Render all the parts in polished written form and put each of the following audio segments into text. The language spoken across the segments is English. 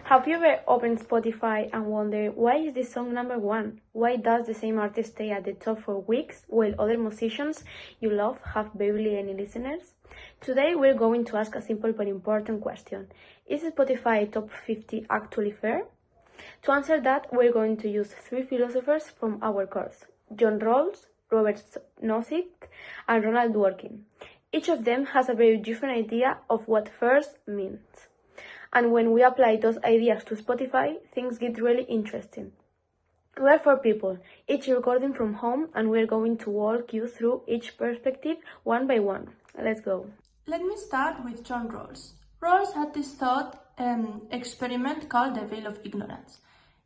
Have you ever opened Spotify and wondered why is this song number one? Why does the same artist stay at the top for weeks while other musicians you love have barely any listeners? Today we're going to ask a simple but important question. Is Spotify top 50 actually fair? To answer that, we're going to use three philosophers from our course: John Rawls, Robert Nozick, and Ronald Dworkin. Each of them has a very different idea of what first means. And when we apply those ideas to Spotify, things get really interesting. We are four people, each recording from home, and we're going to walk you through each perspective one by one. Let's go. Let me start with John Rawls. Rawls had this thought experiment called the veil of ignorance.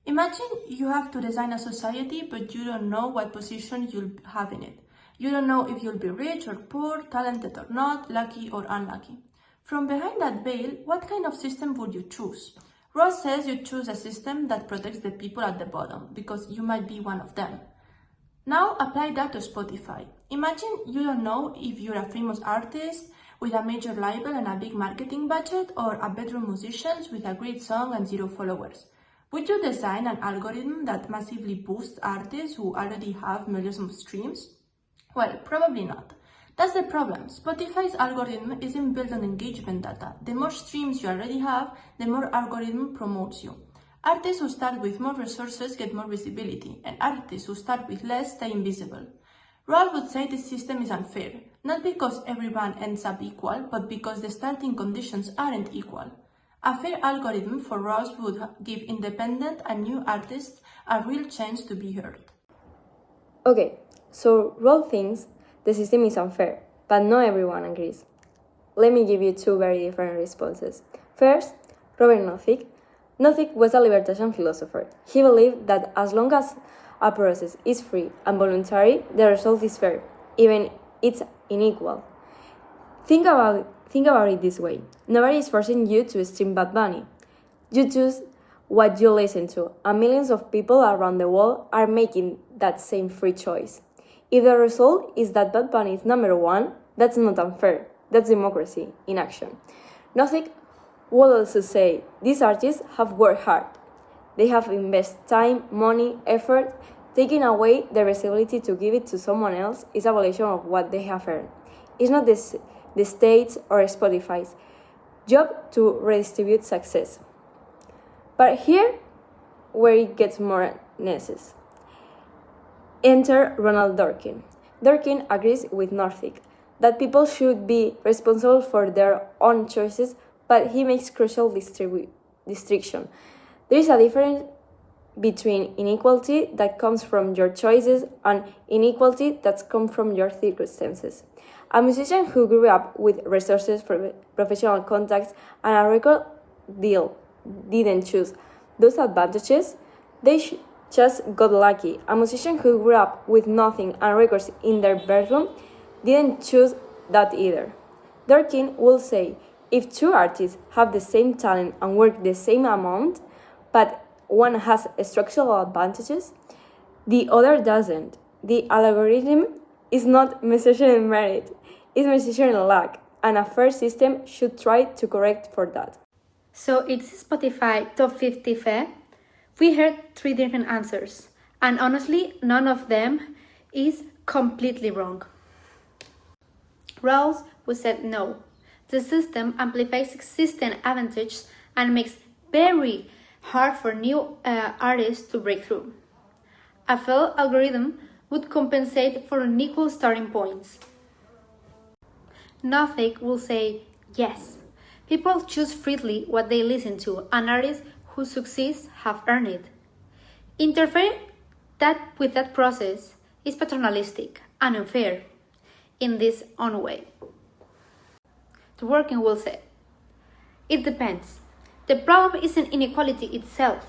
Imagine you have to design a society, but you don't know what position you'll have in it. You don't know if you'll be rich or poor, talented or not, lucky or unlucky. From behind that veil, what kind of system would you choose? Rawls says you choose a system that protects the people at the bottom, because you might be one of them. Now apply that to Spotify. Imagine you don't know if you're a famous artist with a major label and a big marketing budget, or a bedroom musician with a great song and 0 followers. Would you design an algorithm that massively boosts artists who already have millions of streams? Well, probably not. That's the problem. Spotify's algorithm isn't built on engagement data. The more streams you already have, the more algorithm promotes you. Artists who start with more resources get more visibility, and artists who start with less stay invisible. Rawls would say this system is unfair, not because everyone ends up equal, but because the starting conditions aren't equal. A fair algorithm for Rawls would give independent and new artists a real chance to be heard. Okay, so Rawls thinks the system is unfair, but not everyone agrees. Let me give you two very different responses. First, Robert Nozick. Nozick was a libertarian philosopher. He believed that as long as a process is free and voluntary, the result is fair, even it's unequal. Think about it this way. Nobody is forcing you to stream Bad Bunny. You choose what you listen to, and millions of people around the world are making that same free choice. If the result is that Bad Bunny is number one, that's not unfair. That's democracy in action. Nozick would also say these artists have worked hard. They have invested time, money, effort. Taking away their ability to give it to someone else is a violation of what they have earned. It's not the state's or Spotify's job to redistribute success. But here, where it gets more necessary. Enter Ronald Dworkin. Dworkin agrees with Nozick that people should be responsible for their own choices, but he makes crucial distinction. There is a difference between inequality that comes from your choices and inequality that comes from your circumstances. A musician who grew up with resources, professional contacts, and a record deal didn't choose those advantages. They just got lucky. A musician who grew up with nothing and records in their bedroom didn't choose that either. Dworkin will say, if two artists have the same talent and work the same amount, but one has structural advantages, the other doesn't. The algorithm is not measuring merit, it's measuring luck, and a fair system should try to correct for that. So it's Spotify top 50 fair? We heard three different answers, and honestly, none of them is completely wrong. Rawls would say no. The system amplifies existing advantages and makes very hard for new artists to break through. A fair algorithm would compensate for unequal starting points. Nozick will say yes. People choose freely what they listen to, and artists who succeed have earned it. Interfering with that process is paternalistic and unfair in this own way. Dworkin will say, it depends. The problem isn't inequality itself.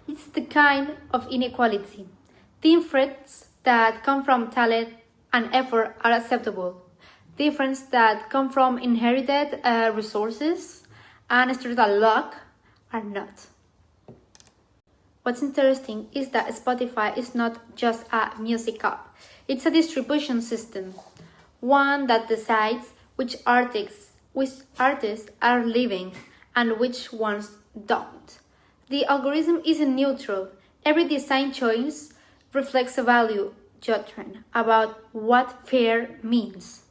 It's the kind of inequality. Differences that come from talent and effort are acceptable. Differences that come from inherited resources and structural luck are not. What's interesting is that Spotify is not just a music app. It's a distribution system, one that decides which artists are living and which ones don't. The algorithm isn't neutral. Every design choice reflects a value judgment about what fair means.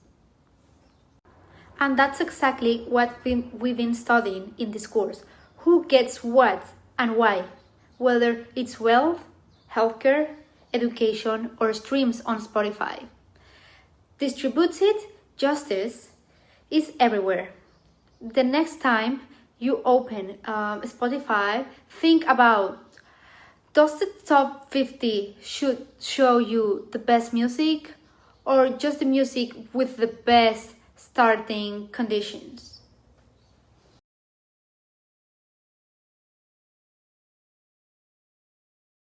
And that's exactly what we've been studying in this course. Who gets what and why? Whether it's wealth, healthcare, education, or streams on Spotify. Distributed justice is everywhere. The next time you open Spotify, think about, does the top 50 should show you the best music or just the music with the best starting conditions?